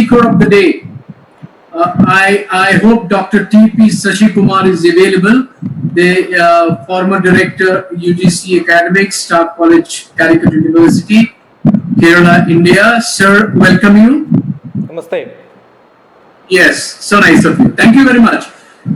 speaker of the day. I hope Dr. T.P. Sashikumar is available, the former director, UGC Academics, Staff College, Calicut University, Kerala, India. Sir, welcome you. Namaste. Yes, so nice of you. Thank you very much.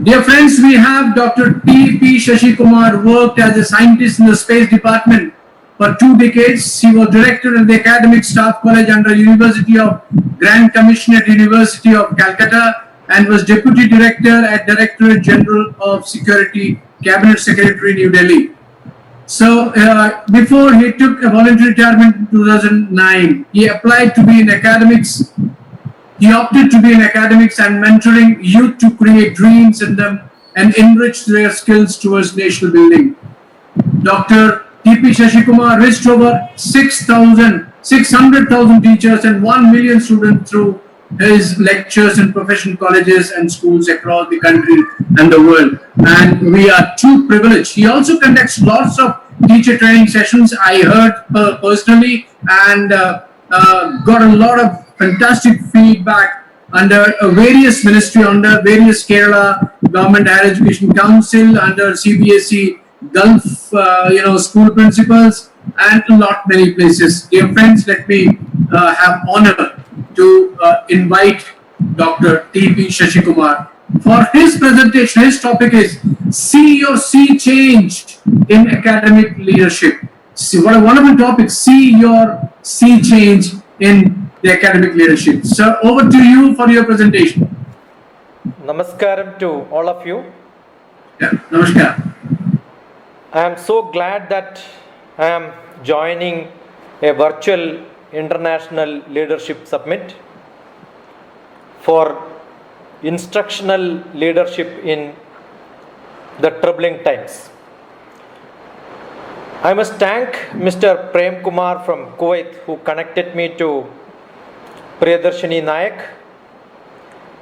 Dear friends, we have Dr. T.P. Sashikumar, worked as a scientist in the Space Department for 2 decades. He was director of the Academic Staff College under University of Grand Commissioner, University of Calcutta, and was deputy director at Directorate General of Security, Cabinet Secretary, New Delhi. So before he took a voluntary retirement in 2009, he applied to be in academics. He opted to be in academics and mentoring youth to create dreams in them and enrich their skills towards national building. Dr. T.P. Sashikumar reached over 600,000 teachers and 1 million students through his lectures in professional colleges and schools across the country and the world. And we are too privileged. He also conducts lots of teacher training sessions, I heard personally, and got a lot of fantastic feedback under various ministry, under various Kerala Government Higher Education Council, under CBSE Gulf, school principals, and a lot many places. Dear friends, let me have honor to invite Dr. T.P. Sashikumar for his presentation. His topic is See Your Sea Change in Academic Leadership. See, what a wonderful topic. See your sea change in the academic leadership. Sir, over to you for your presentation. Namaskaram to all of you. Yeah, namaskar. I am so glad that I am joining a virtual International Leadership Summit for instructional leadership in the troubling times. I must thank Mr. Prem Kumar from Kuwait, who connected me to Priyadarshini Nayak,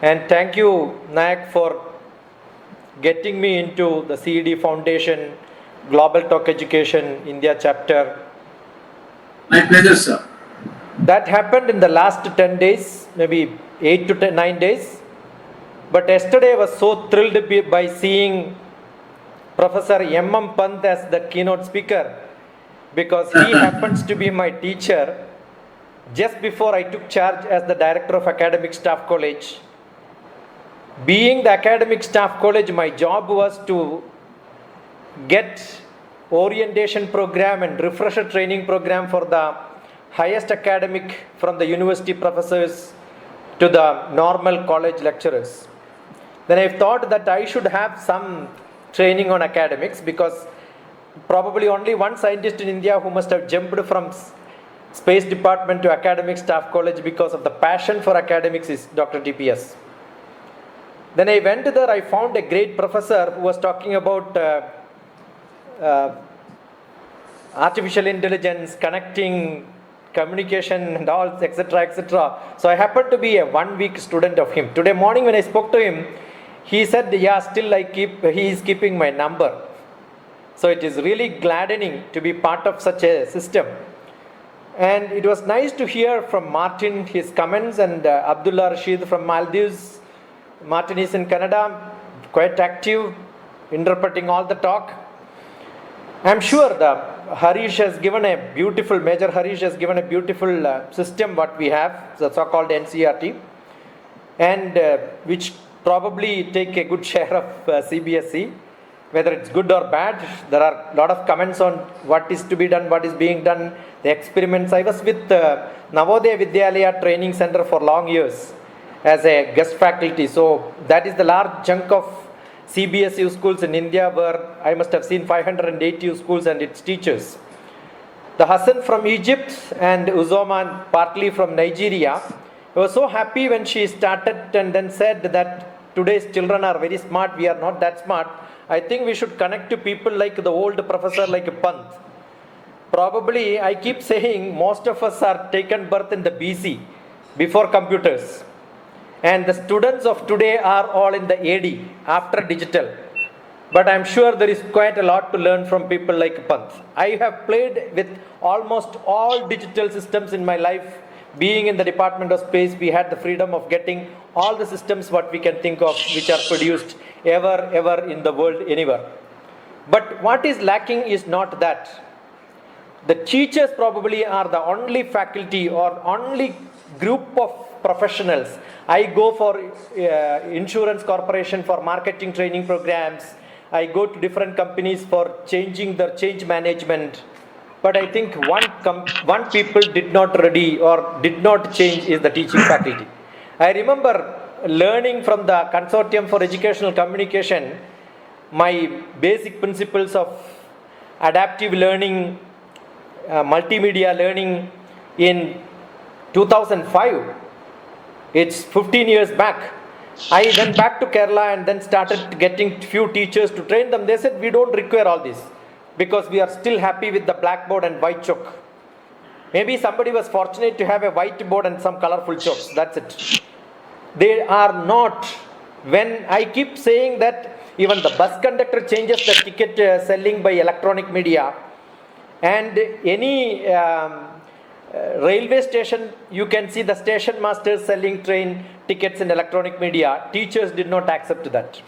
and thank you, Nayak, for getting me into the CED Foundation Global Talk Education India chapter. My pleasure, sir. That happened in the last 10 days, maybe 8 to 9 days. But yesterday I was so thrilled by seeing Professor M.M. Pant as the keynote speaker, because he happens to be my teacher just before I took charge as the director of Academic Staff College. Being the Academic Staff College, my job was to get orientation program and refresher training program for the highest academic, from the university professors to the normal college lecturers. Then I thought that I should have some training on academics, because probably only one scientist in India who must have jumped from Space Department to Academic Staff College because of the passion for academics is Dr. TPS. Then I went there, I found a great professor who was talking about artificial intelligence, connecting communication and all, etc., etc. So I happened to be a 1 week student of him. Today morning when I spoke to him, he said, yeah, still he is keeping my number. So it is really gladdening to be part of such a system. And it was nice to hear from Martin his comments, and Abdullah Rashid from Maldives. Martin is in Canada, quite active, interpreting all the talk. I'm sure Harish has given a beautiful, Major Harish has given a beautiful system what we have, the so-called NCERT, and which probably take a good share of CBSE. Whether it's good or bad, there are a lot of comments on what is to be done, what is being done, the experiments. I was with Navodaya Vidyalaya Training Center for long years as a guest faculty. So that is the large chunk of CBSE schools in India, where I must have seen 580 schools and its teachers. The Hassan from Egypt and Uzoman partly from Nigeria. I was so happy when she started and then said that today's children are very smart, we are not that smart. I think we should connect to people like the old professor like Pant. Probably, I keep saying, most of us are taken birth in the BC, before computers. And the students of today are all in the AD, after digital. But I'm sure there is quite a lot to learn from people like Pant. I have played with almost all digital systems in my life, Being in the Department of Space, we had the freedom of getting all the systems what we can think of which are produced ever in the world anywhere. But what is lacking is not that. The teachers probably are the only faculty or only group of professionals. I go for insurance corporation for marketing training programs. I go to different companies for changing their change management. But I think one people did not ready or did not change is the teaching faculty. I remember learning from the Consortium for Educational Communication my basic principles of adaptive learning, multimedia learning in 2005. It's 15 years back. I went back to Kerala and then started getting few teachers to train them. They said, we don't require all this because we are still happy with the blackboard and white chalk. Maybe somebody was fortunate to have a whiteboard and some colorful chalks. That's it. They are not. When I keep saying that even the bus conductor changes the ticket selling by electronic media, and any railway station, you can see the station masters selling train tickets in electronic media. Teachers did not accept that.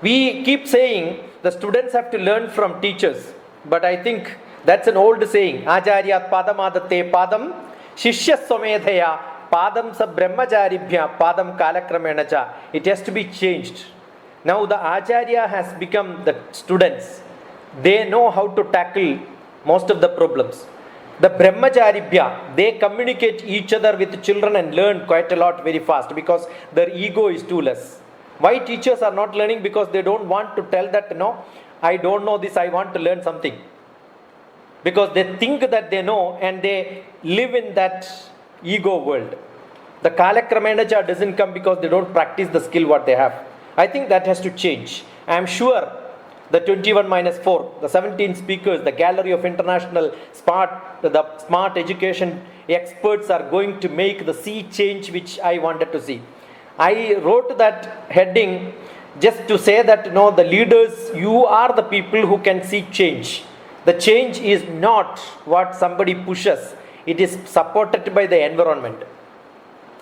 We keep saying the students have to learn from teachers, but I think that's an old saying. Acharyat padamadatte padam shishya swamedhaya padam sa brahmacharibhya padam kalakramena cha. It has to be changed. Now the Acharya has become the students. They know how to tackle most of the problems. The Brahmacharibhya, they communicate each other with children and learn quite a lot very fast because their ego is too less. Why teachers are not learning? Because they don't want to tell that, no, I don't know this, I want to learn something. Because they think that they know and they live in that ego world. The Kalakramena doesn't come because they don't practice the skill what they have. I think that has to change. I am sure the 21 minus 4, the 17 speakers, the gallery of international smart education experts are going to make the sea change which I wanted to see. I wrote that heading just to say that, no, the leaders, you are the people who can see change. The change is not what somebody pushes. It is supported by the environment.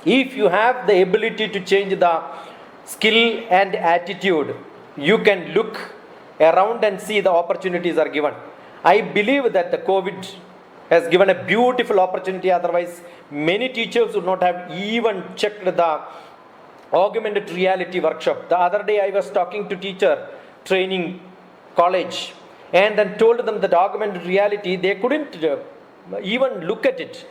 If you have the ability to change the skill and attitude, you can look around and see the opportunities are given. I believe that the COVID has given a beautiful opportunity. Otherwise, many teachers would not have even checked the augmented reality workshop. The other day I was talking to teacher training college and then told them that augmented reality, they couldn't even look at it.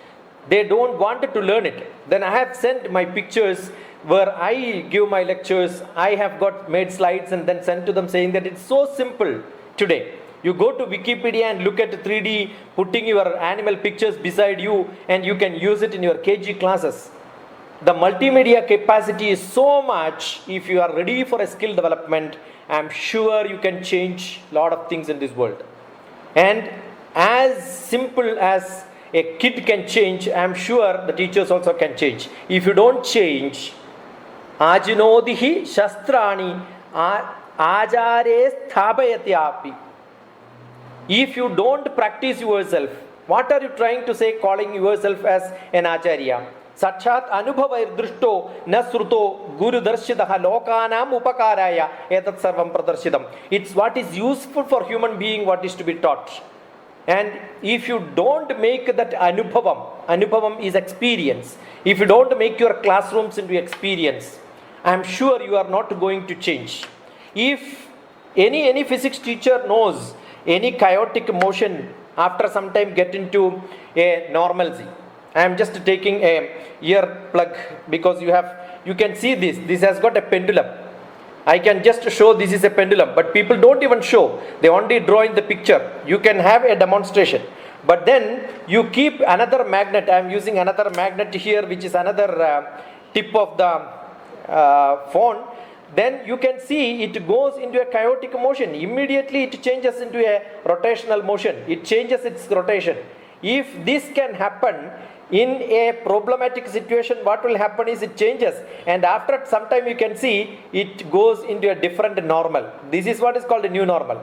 They don't want to learn it. Then I have sent my pictures where I give my lectures. I have got made slides and then sent to them saying that it's so simple today. You go to Wikipedia and look at 3D, putting your animal pictures beside you, and you can use it in your KG classes. The multimedia capacity is so much. If you are ready for a skill development, I'm sure you can change a lot of things in this world. And as simple as a kid can change, I'm sure the teachers also can change. If you don't change, ajinodihi shastrani ajare sthabayati api. If you don't practice yourself, what are you trying to say calling yourself as an acharya? Sakshat anubhavair drishto na sruto guru darshitaha lokanam upakaraya etat sarvam pradarshidam. It's what is useful for human being, what is to be taught. And if you don't make that anubhavam is experience. If you don't make your classrooms into experience, I am sure you are not going to change. If any physics teacher knows any chaotic motion after some time get into a normalcy. I am just taking a ear plug because you can see this has got a pendulum. I can just show this is a pendulum, but people don't even show. They only draw in the picture. You can have a demonstration. But then you keep another magnet. I am using another magnet here, which is another tip of the phone. Then you can see it goes into a chaotic motion. Immediately it changes into a rotational motion. It changes its rotation. If this can happen in a problematic situation, what will happen is it changes, and after some time you can see it goes into a different normal. This is what is called a new normal.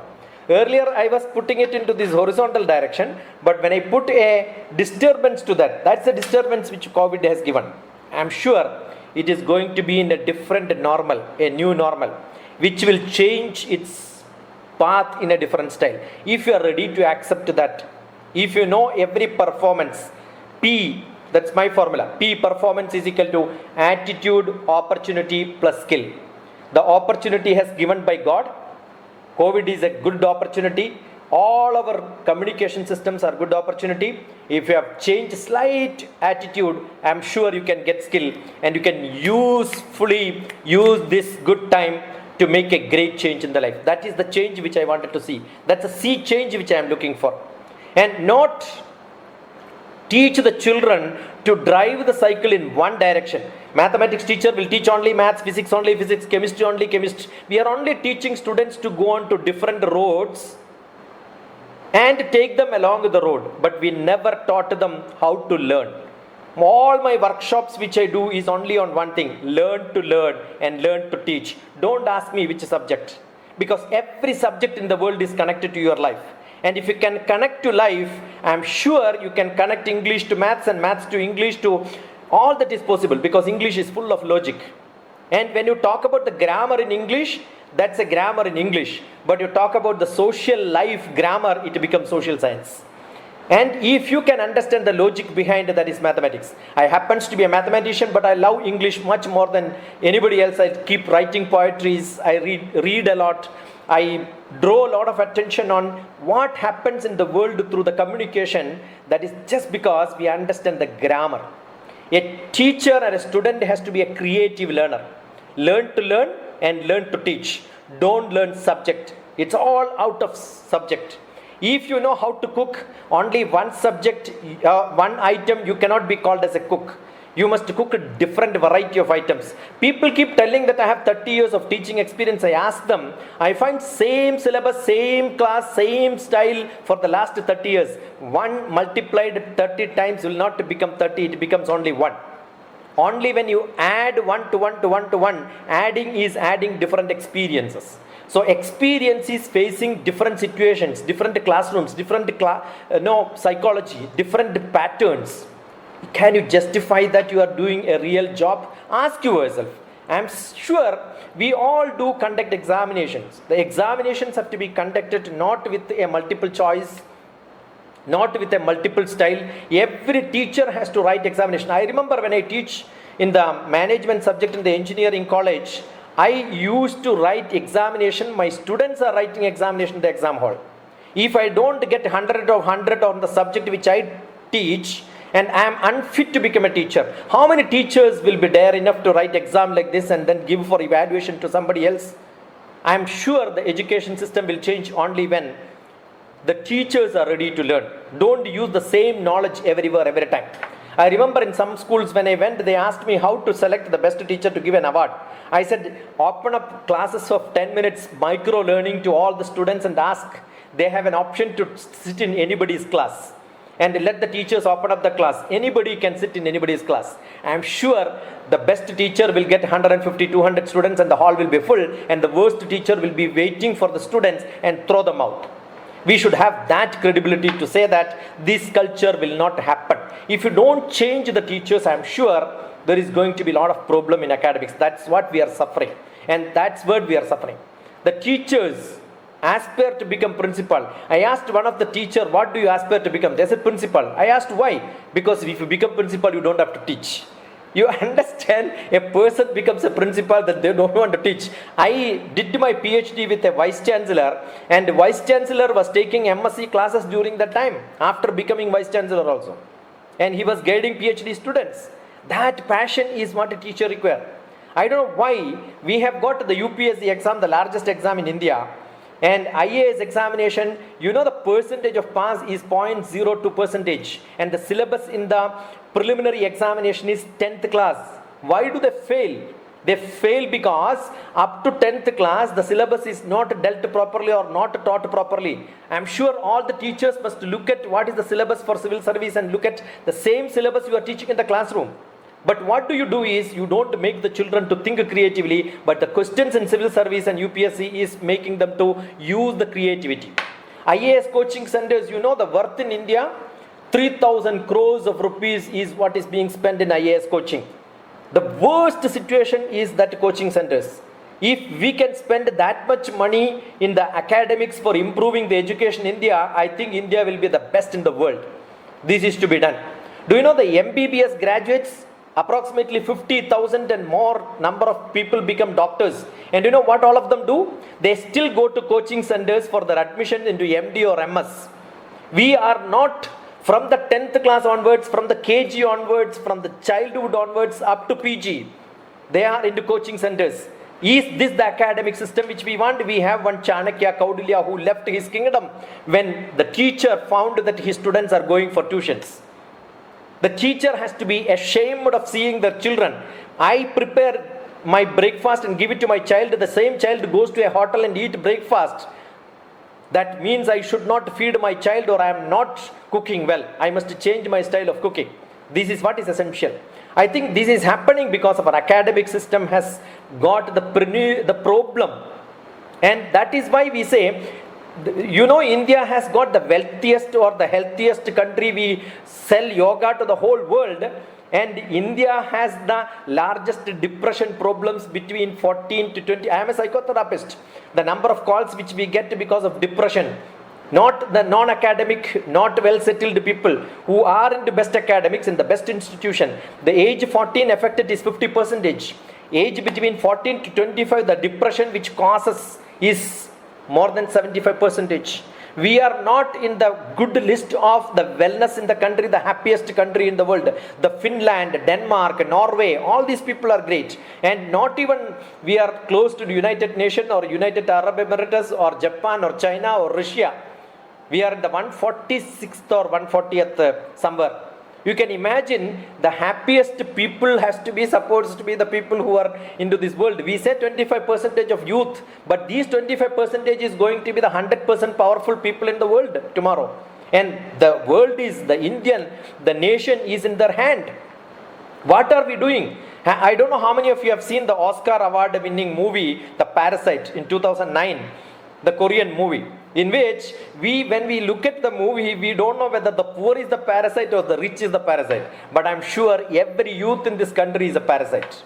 Earlier I was putting it into this horizontal direction, but when I put a disturbance to that, that's a disturbance which COVID has given. I'm sure it is going to be in a different normal, a new normal, which will change its path in a different style. If you are ready to accept that, if you know every performance, P, that's my formula, P performance is equal to attitude, opportunity plus skill. The opportunity has given by God. COVID is a good opportunity. All our communication systems are good opportunity. If you have changed slight attitude, I'm sure you can get skill and you can usefully use this good time to make a great change in the life. That is the change which I wanted to see. That's a sea change which I am looking for. And not teach the children to drive the cycle in one direction. Mathematics teacher will teach only maths, physics only physics, chemistry only chemistry. We are only teaching students to go on to different roads and take them along the road, but we never taught them how to learn. All my workshops which I do is only on one thing: learn to learn and learn to teach. Don't ask me which subject, because every subject in the world is connected to your life. And if you can connect to life, I'm sure you can connect English to maths and maths to English, to all that is possible, because English is full of logic. And when you talk about the grammar in English, that's a grammar in English. But you talk about the social life grammar, it becomes social science. And if you can understand the logic behind it, that is mathematics. I happens to be a mathematician, but I love English much more than anybody else. I keep writing poetries, I read a lot. I draw a lot of attention on what happens in the world through the communication. That is just because we understand the grammar. A teacher and a student has to be a creative learner. Learn to learn and learn to teach. Don't learn subject. It's all out of subject. If you know how to cook only one subject, one item, you cannot be called as a cook. You must cook a different variety of items. People keep telling that I have 30 years of teaching experience. I ask them, I find same syllabus, same class, same style for the last 30 years. 1 multiplied 30 times will not become 30, it becomes only 1. Only when you add 1 to 1 to 1 to 1, adding is adding different experiences. So experience is facing different situations, different classrooms, different psychology, different patterns. Can you justify that you are doing a real job? Ask yourself. I am sure we all do conduct examinations. The examinations have to be conducted not with a multiple choice, not with a multiple style. Every teacher has to write examination. I remember when I teach in the management subject in the engineering college, I used to write examination. My students are writing examination in the exam hall. If I don't get 100 of 100 on the subject which I teach, and I am unfit to become a teacher, how many teachers will be dare enough to write exam like this and then give for evaluation to somebody else? I am sure the education system will change only when the teachers are ready to learn. Don't use the same knowledge everywhere, every time. I remember in some schools when I went, they asked me how to select the best teacher to give an award. I said, open up classes of 10 minutes micro learning to all the students and ask. They have an option to sit in anybody's class. And let the teachers open up the class. Anybody can sit in anybody's class. I am sure the best teacher will get 150, 200 students and the hall will be full, and the worst teacher will be waiting for the students and throw them out. We should have that credibility to say that this culture will not happen. If you don't change the teachers, I am sure there is going to be a lot of problem in academics. That's what we are suffering. And that's what we are suffering. The teachers aspire to become principal. I asked one of the teacher, what do you aspire to become? They said principal. I asked why? Because if you become principal, you don't have to teach. You understand, a person becomes a principal that they don't want to teach. I did my PhD with a vice chancellor, and the vice chancellor was taking MSc classes during that time, after becoming vice chancellor also. And he was guiding PhD students. That passion is what a teacher requires. I don't know why we have got the UPSC exam, the largest exam in India, and IAS examination, you know the percentage of pass is 0.02 percentage, and the syllabus in the preliminary examination is 10th class. Why do they fail? They fail because up to 10th class the syllabus is not dealt properly or not taught properly. I am sure all the teachers must look at what is the syllabus for civil service and look at the same syllabus you are teaching in the classroom. But what do you do is you don't make the children to think creatively, but the questions in civil service and UPSC is making them to use the creativity. IAS coaching centers, you know the worth in India, 3,000 crores of rupees is what is being spent in IAS coaching. The worst situation is that coaching centers. If we can spend that much money in the academics for improving the education in India, I think India will be the best in the world. This is to be done. Do you know the MBBS graduates? Approximately 50,000 and more number of people become doctors. And you know what all of them do? They still go to coaching centers for their admission into MD or MS. We are not, from the 10th class onwards, from the KG onwards, from the childhood onwards up to PG, they are into coaching centers. Is this the academic system which we want? We have one Chanakya Kaudilya who left his kingdom when the teacher found that his students are going for tuitions. The teacher has to be ashamed of seeing their children. I prepare my breakfast and give it to my child. The same child goes to a hotel and eat breakfast. That means I should not feed my child, or I am not cooking well. I must change my style of cooking. This is what is essential. I think this is happening because of our academic system has got the problem. And that is why we say, you know, India has got the wealthiest or the healthiest country. We sell yoga to the whole world, and India has the largest depression problems between 14 to 20. I am a psychotherapist. The number of calls which we get because of depression, not the non-academic, not well-settled people who are into best academics in the best institution. The age 14 affected is 50%. Age between 14 to 25, the depression which causes is more than 75%. We are not in the good list of the wellness in the country, the happiest country in the world. The Finland, Denmark, Norway, all these people are great. And not even we are close to the United Nations or United Arab Emirates or Japan or China or Russia. We are in the 146th or 140th somewhere. You can imagine the happiest people has to be supposed to be the people who are into this world. We say 25% of youth, but these 25% is going to be the 100% powerful people in the world tomorrow. And the world is, the Indian, the nation is in their hand. What are we doing? I don't know how many of you have seen the Oscar award winning movie, The Parasite, in 2009, the Korean movie, in which when we look at the movie, we don't know whether the poor is the parasite or the rich is the parasite. But I'm sure every youth in this country is a parasite.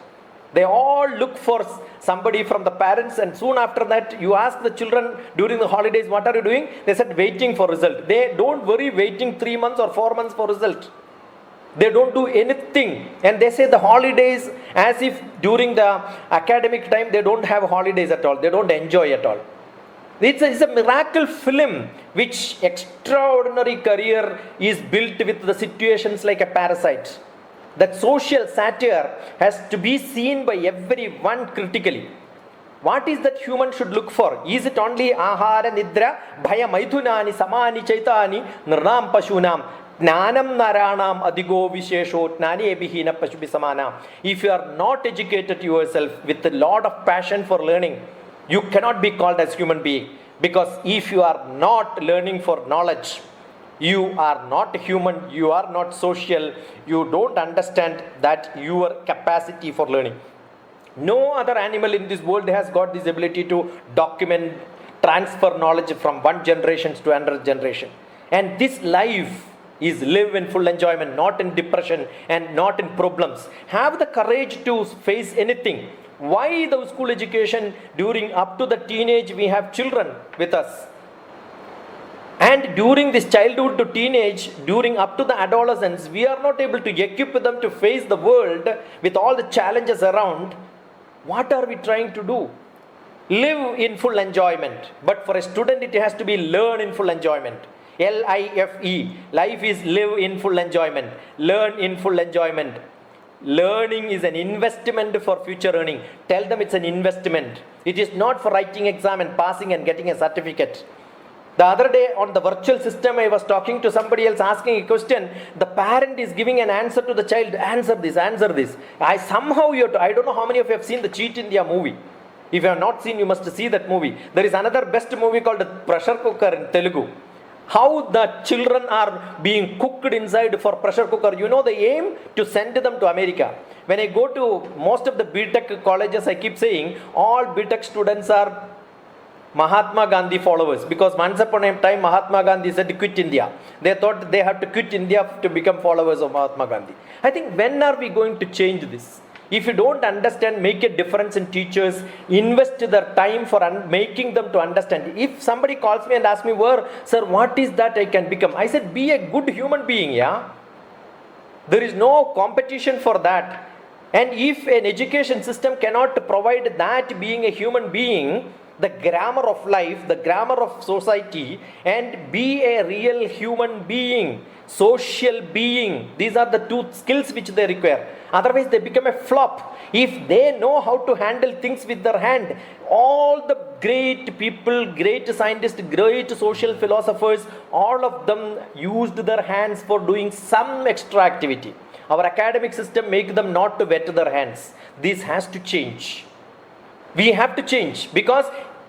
They all look for somebody from the parents, and soon after that, you ask the children during the holidays, what are you doing? They said, waiting for result. They don't worry waiting 3 months or 4 months for result. They don't do anything. And they say the holidays, as if during the academic time, they don't have holidays at all. They don't enjoy at all. It's a miracle film which extraordinary career is built with the situations like a parasite. That social satire has to be seen by everyone critically. What is that human should look for? Is it only ahara nidra bhaya maithunani samani chaitani nirnam pashunam jnanam naranam adigo vishesho jnani ebihina pashubi samana? If you are not educated yourself with a lot of passion for learning, you cannot be called as human being, because if you are not learning for knowledge, you are not human, you are not social, you don't understand that your capacity for learning. No other animal in this world has got this ability to document, transfer knowledge from one generation to another generation. And this life is live in full enjoyment, not in depression and not in problems. Have the courage to face anything. Why the school education during up to the teenage we have children with us, and during this childhood to teenage, during up to the adolescence, we are not able to equip them to face the world with all the challenges around. What are we trying to do? Live in full enjoyment. But for a student, it has to be learn in full enjoyment. LIFE. Life is live in full enjoyment. Learn in full enjoyment. Learning is an investment for future earning. Tell them it's an investment. It is not for writing exam and passing and getting a certificate. The other day on the virtual system, I was talking to somebody else asking a question. The parent is giving an answer to the child. Answer this, answer this. I don't know how many of you have seen the Cheat India movie. If you have not seen, you must see that movie. There is another best movie called Pressure Cooker in Telugu. how the children are being cooked inside for pressure cooker. You know the aim to send them to America. When I go to most of the BTech colleges, I keep saying all BTech students are Mahatma Gandhi followers, because once upon a time Mahatma Gandhi said to quit India. They thought they have to quit India to become followers of Mahatma Gandhi. I think when are we going to change this? If you don't understand, make a difference in teachers, invest their time for making them to understand. If somebody calls me and asks me, sir, what is that I can become? I said, be a good human being, yeah. There is no competition for that. And if an education system cannot provide that being a human being, the grammar of life, the grammar of society, and be a real human being, social being, these are the two skills which they require. Otherwise they become a flop. If they know how to handle things with their hand, all the great people, great scientists, great social philosophers, all of them used their hands for doing some extra activity. Our academic system make them not to wet their hands. This has to change. We have to change, because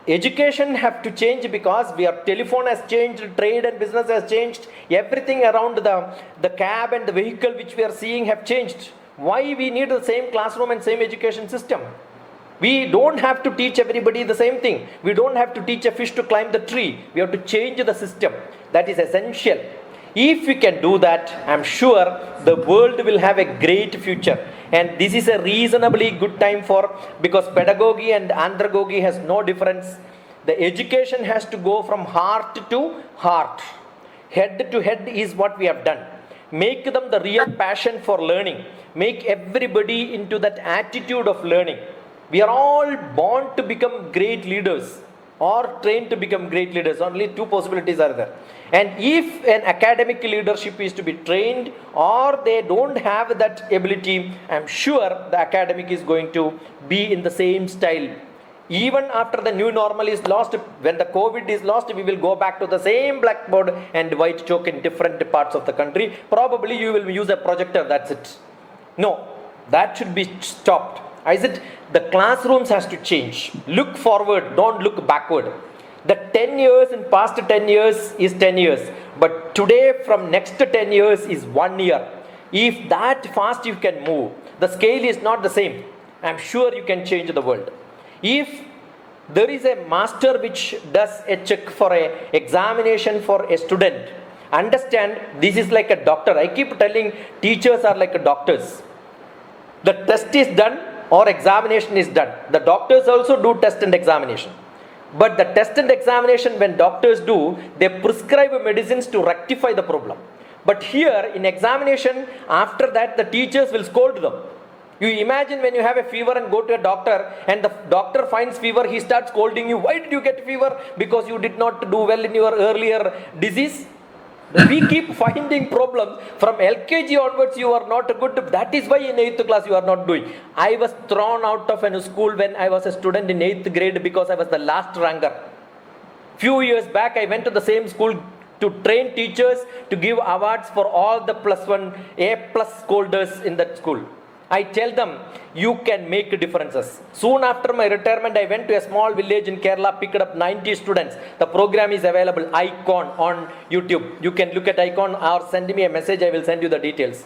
education have to change, because our telephone has changed, trade and business has changed, everything around the cab and the vehicle which we are seeing have changed. Why we need the same classroom and same education system? We don't have to teach everybody the same thing. We don't have to teach a fish to climb the tree. We have to change the system. That is essential. If we can do that, I'm sure the world will have a great future. And this is a reasonably good time because pedagogy and andragogy has no difference. The education has to go from heart to heart. Head to head is what we have done. Make them the real passion for learning. Make everybody into that attitude of learning. We are all born to become great leaders or trained to become great leaders. Only two possibilities are there. And if an academic leadership is to be trained or they don't have that ability, I'm sure the academic is going to be in the same style. Even after the new normal is lost, when the COVID is lost, we will go back to the same blackboard and white chalk in different parts of the country. Probably you will use a projector, that's it. No, that should be stopped. I said the classrooms has to change. Look forward, don't look backward. The 10 years in past 10 years is 10 years. But today from next 10 years is 1 year. If that fast you can move, the scale is not the same. I'm sure you can change the world. If there is a master which does a check for a examination for a student, understand this is like a doctor. I keep telling teachers are like doctors. The test is done or examination is done. The doctors also do test and examination. But the test and examination, when doctors do, they prescribe medicines to rectify the problem. But here in examination, after that the teachers will scold them. You imagine when you have a fever and go to a doctor and the doctor finds fever, he starts scolding you. Why did you get fever? Because you did not do well in your earlier disease. We keep finding problems. From LKG onwards you are not good. That is why in 8th class you are not doing. I was thrown out of a school when I was a student in 8th grade because I was the last ranker. Few years back I went to the same school to train teachers to give awards for all the +1 A+ holders in that school. I tell them, you can make differences. Soon after my retirement, I went to a small village in Kerala, picked up 90 students. The program is available, Icon, on YouTube. You can look at Icon or send me a message, I will send you the details.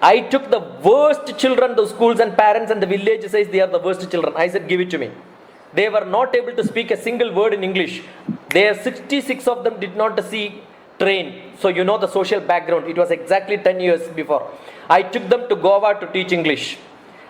I took the worst children to schools and parents and the village says they are the worst children. I said, give it to me. They were not able to speak a single word in English. There 66 of them did not see train. So you know the social background. It was exactly 10 years before. I took them to Goa to teach English.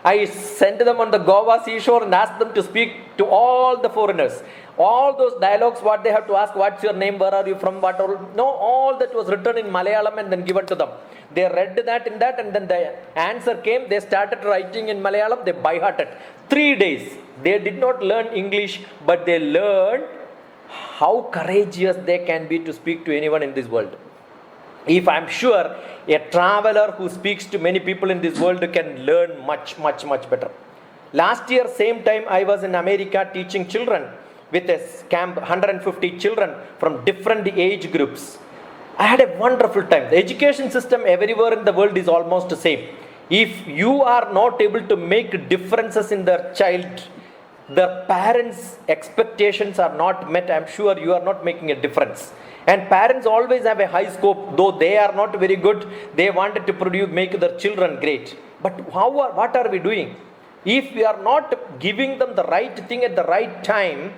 I sent them on the Goa seashore and asked them to speak to all the foreigners. All those dialogues, what they have to ask, what's your name, where are you from, what all, no, all that was written in Malayalam and then given to them. They read that in that and then the answer came, they started writing in Malayalam, they by-hearted. 3 days, they did not learn English, but they learned how courageous they can be to speak to anyone in this world. If I'm sure a traveler who speaks to many people in this world can learn much better. Last year, same time, I was in America teaching children with a camp, 150 children from different age groups. I had a wonderful time. The education system everywhere in the world is almost the same. If you are not able to make differences in the child, the parents' expectations are not met, I'm sure you are not making a difference. And parents always have a high scope, though they are not very good, they wanted to make their children great. But what are we doing? If we are not giving them the right thing at the right time,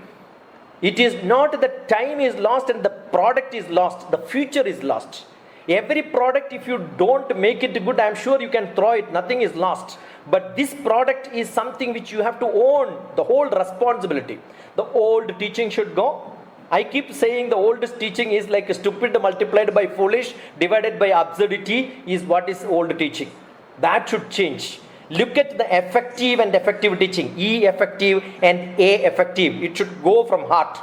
it is not that time is lost and the product is lost, the future is lost. Every product, if you don't make it good, I'm sure you can throw it, nothing is lost. But this product is something which you have to own the whole responsibility. The old teaching should go. I keep saying the oldest teaching is like stupid multiplied by foolish divided by absurdity is what is old teaching. That should change. Look at the effective and effective teaching, E effective and A effective. It should go from heart.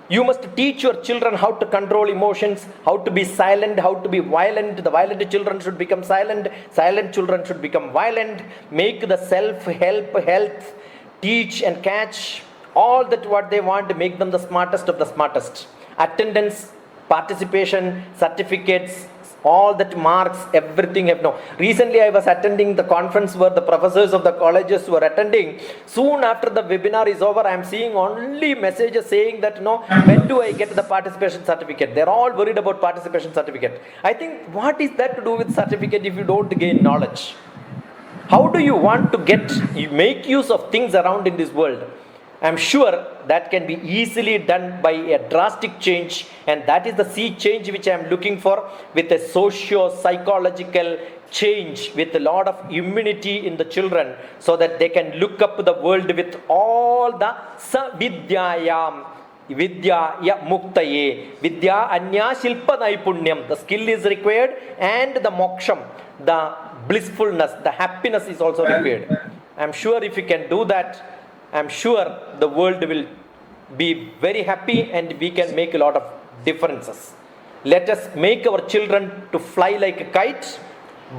You must teach your children how to control emotions, how to be silent, how to be violent. The violent children should become silent, silent children should become violent. Make the self-help, health, teach and catch, all that what they want, to make them the smartest of the smartest. Attendance, participation, certificates, all that marks, everything have no. Recently I was attending the conference where the professors of the colleges were attending. Soon after the webinar is over, I am seeing only messages saying that no, when do I get the participation certificate? They're all worried about participation certificate. I think, what is that to do with certificate if you don't gain knowledge? How do you want to make use of things around in this world? I'm sure that can be easily done by a drastic change, and that is the sea change which I am looking for, with a socio-psychological change, with a lot of immunity in the children, so that they can look up the world with all the savidyayam, vidya ya muktaye, vidya anya shilpa naipunyam. The skill is required, and the moksham, the blissfulness, the happiness is also required. I'm sure if you can do that, I'm sure the world will be very happy and we can make a lot of differences. Let us make our children to fly like a kite,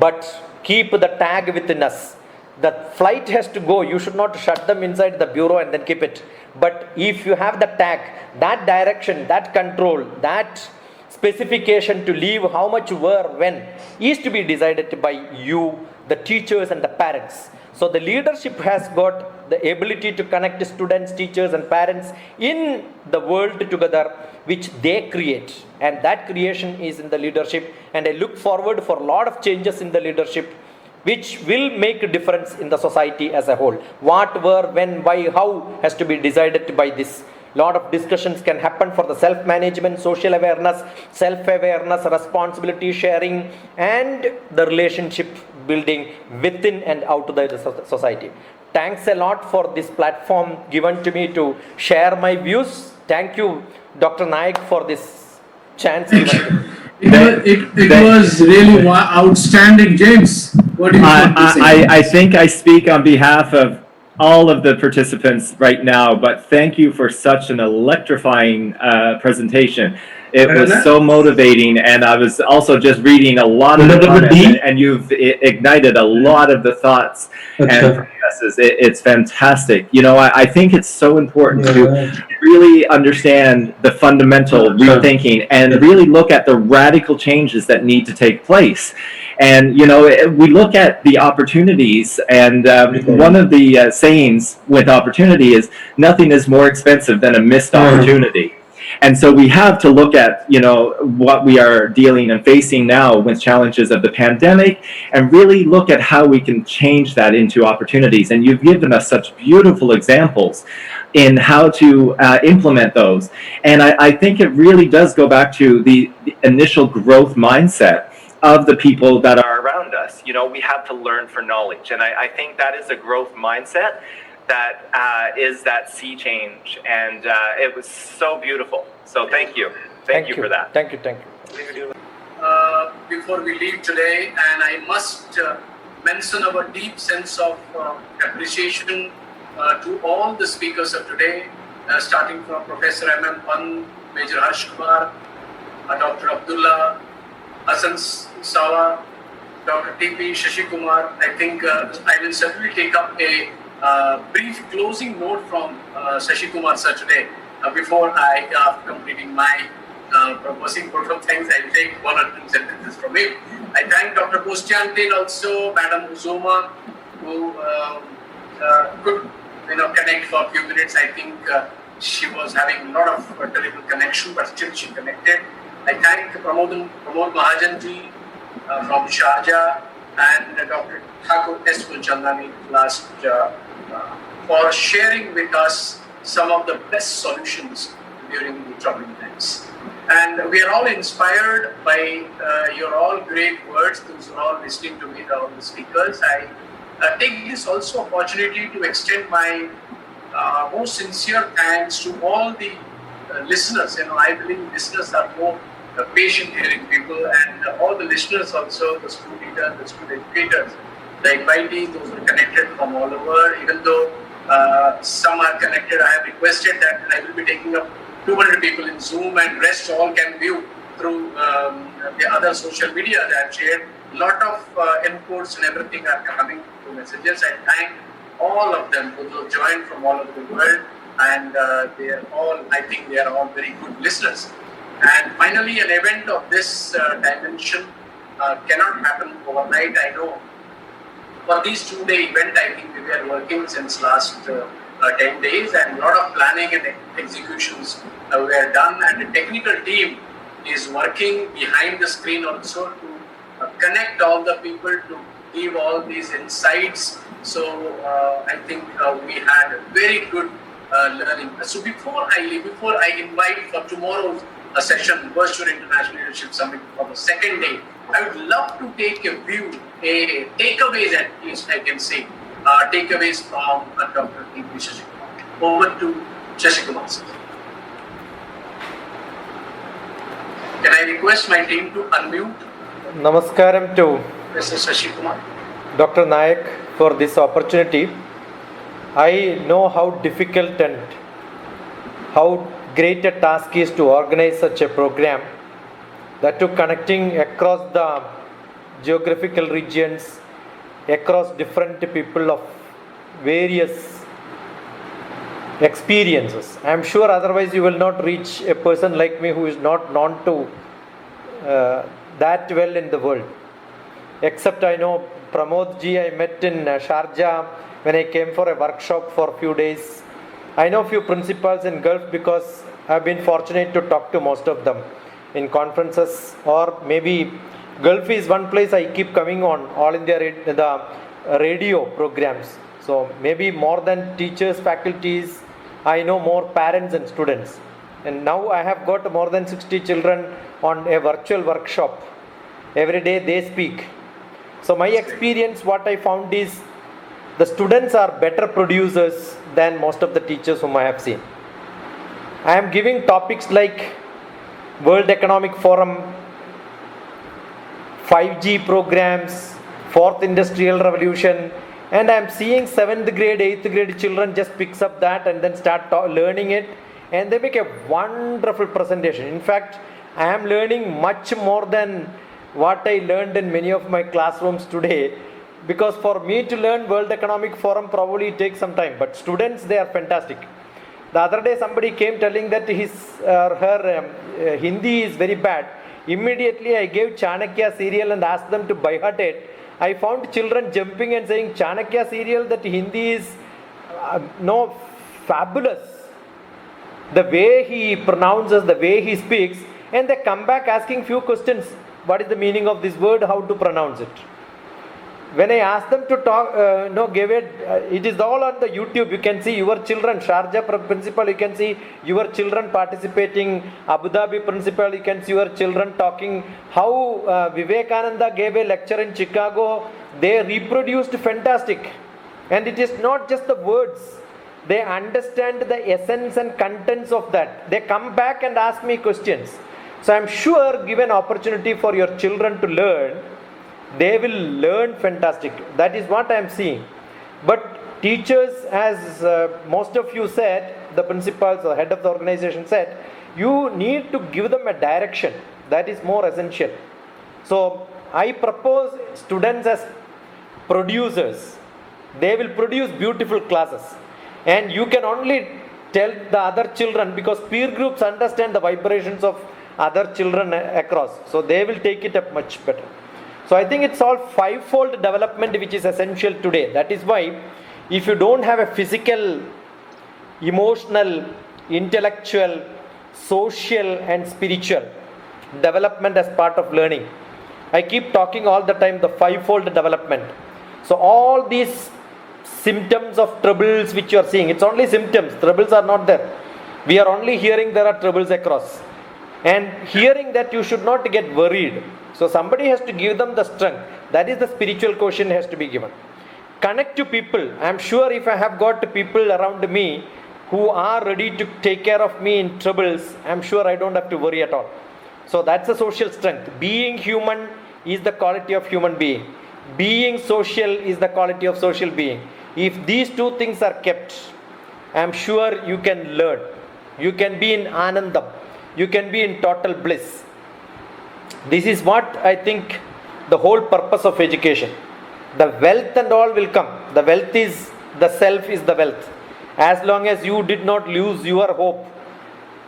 but keep the tag within us. The flight has to go. You should not shut them inside the bureau and then keep it. But if you have the tag, that direction, that control, that specification to leave how much, where, when, is to be decided by you, the teachers and the parents. So the leadership has got the ability to connect students, teachers and parents in the world together, which they create. And that creation is in the leadership. And I look forward for a lot of changes in the leadership, which will make a difference in the society as a whole. What, where, when, why, how has to be decided by this. Lot of discussions can happen for the self-management, social awareness, self-awareness, responsibility sharing, and the relationship building within and out of the society. Thanks a lot for this platform given to me to share my views. Thank you, Dr. Naik, for this chance given to me. It was really outstanding, James. What do you want to say? I think I speak on behalf of all of the participants right now, but thank you for such an electrifying presentation. It was so motivating, and I was also just reading a lot of the comments, and you've ignited a lot of the thoughts and processes. It's fantastic. You know, I think it's so important to really understand the fundamental rethinking and really look at the radical changes that need to take place. And, you know, we look at the opportunities, and one of the sayings with opportunity is nothing is more expensive than a missed opportunity. And so we have to look at, you know, what we are dealing and facing now with challenges of the pandemic, and really look at how we can change that into opportunities. And you've given us such beautiful examples in how to implement those. And I think it really does go back to the initial growth mindset of the people that are around us. You know, we have to learn for knowledge. And I think that is a growth mindset that is that sea change, and it was so beautiful. So thank you for that. Thank you. Before we leave today, and I must mention our deep sense of appreciation to all the speakers of today, starting from Professor M.M. Pant, Major Harsh Kumar, Dr. Abdullah, Hassan Sawa, Dr. T.P. Shashi Kumar. I think I will certainly take up a brief closing note from Shashi Kumar sir today. Before I completing my proposing vote of thanks, I will take one or two sentences from him. I thank Dr. Postiantin, also Madam Uzoma, who could connect for a few minutes. I think she was having a lot of terrible connection, but still she connected. I thank Pramod Mahajanji from Sharjah and Dr. Thakur S. Mulchandani last for sharing with us some of the best solutions during the troubling times. And we are all inspired by your all great words. Those who are all listening to me, all the speakers. I take this also opportunity to extend my most sincere thanks to all the listeners. I believe listeners are more patient hearing people, and all the listeners also, the school leaders, the school educators, the invitees, those who are connected from all over. Even though some are connected, I have requested that I will be taking up 200 people in Zoom, and rest all can view through the other social media that I've shared. A lot of inputs and everything are coming through messages. I thank all of them who have joined from all over the world, and I think they are all very good listeners. And finally, an event of this dimension cannot happen overnight. I know for this 2-day event, I think we were working since last 10 days, and a lot of planning and executions were done, and the technical team is working behind the screen also to connect all the people to give all these insights. So I think we had a very good learning. So before I invite for tomorrow's session, Virtual International Leadership Summit for the second day, I would love to take a view, takeaways at least I can say, takeaways from Dr. T.P. Shashikumar. Over to Shashikumar sir. Can I request my team to unmute? Namaskaram to Mr. Shashikumar. Dr. Nayak for this opportunity. I know how difficult and how great a task is to organize such a program, that to connecting across the geographical regions, across different people of various experiences. I am sure otherwise you will not reach a person like me who is not known to that well in the world. Except I know Pramod ji I met in Sharjah when I came for a workshop for a few days. I know few principals in Gulf because I have been fortunate to talk to most of them in conferences, or maybe Gulf is one place I keep coming on all India the radio programs. So maybe more than teachers, faculties, I know more parents and students. And now I have got more than 60 children on a virtual workshop. Every day they speak. So my experience, what I found is the students are better producers than most of the teachers whom I have seen. I am giving topics like World Economic Forum, 5G programs, 4th Industrial Revolution, and I am seeing 7th grade, 8th grade children just picks up that and then start learning it, and they make a wonderful presentation. In fact, I am learning much more than what I learned in many of my classrooms today, because for me to learn World Economic Forum probably it takes some time, but students, they are fantastic. The other day somebody came telling that her Hindi is very bad. Immediately I gave Chanakya serial and asked them to by heart it. I found children jumping and saying Chanakya serial, that Hindi is fabulous. The way he pronounces, the way he speaks, and they come back asking few questions. What is the meaning of this word? How to pronounce it? When I asked them to talk, it is all on the YouTube. You can see your children, Sharjah principal, you can see your children participating, Abu Dhabi principal, you can see your children talking, how Vivekananda gave a lecture in Chicago. They reproduced fantastic. And it is not just the words. They understand the essence and contents of that. They come back and ask me questions. So I am sure, given opportunity for your children to learn, they will learn fantastic. That is what I am seeing. But teachers, as most of you said, the principals or head of the organization said, you need to give them a direction. That is more essential. So I propose students as producers. They will produce beautiful classes. And you can only tell the other children, because peer groups understand the vibrations of other children across. So they will take it up much better. So I think it's all fivefold development which is essential today. That is why if you don't have a physical, emotional, intellectual, social, and spiritual development as part of learning. I keep talking all the time the fivefold development. So, all these symptoms of troubles which you are seeing, it's only symptoms, troubles are not there. We are only hearing there are troubles across. And hearing that, you should not get worried. So, somebody has to give them the strength. That is the spiritual quotient has to be given. Connect to people. I am sure if I have got people around me who are ready to take care of me in troubles, I am sure I don't have to worry at all. So that's a social strength. Being human is the quality of human being. Being social is the quality of social being. If these two things are kept, I am sure you can learn. You can be in Anandam. You can be in total bliss. This is what I think the whole purpose of education. The wealth and all will come. The wealth is, the self is the wealth. As long as you did not lose your hope,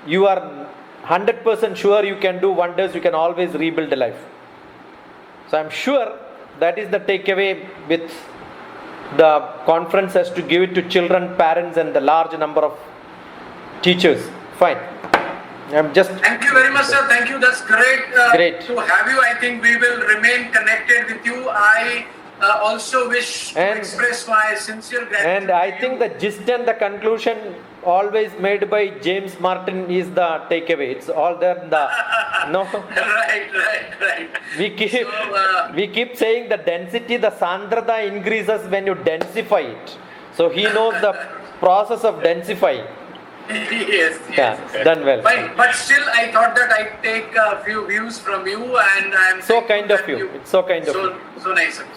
you are 100% sure you can do wonders, you can always rebuild a life. So I'm sure that is the takeaway with the conference, has to give it to children, parents, and the large number of teachers. Fine. I'm just. Thank you very much, sir. Thank you. That's great. Great. To have you. I think we will remain connected with you. I also wish to express my sincere gratitude. And I think the gist and the conclusion always made by James Martin is the takeaway. It's all there in the no. Right. We keep saying the density, the sandhrata increases when you densify it. So he knows the process of densifying. Yes. Yeah, done well. Fine, but still, I thought that I'd take a few views from you, and I'm So kind of you. It's so kind of you. So nice.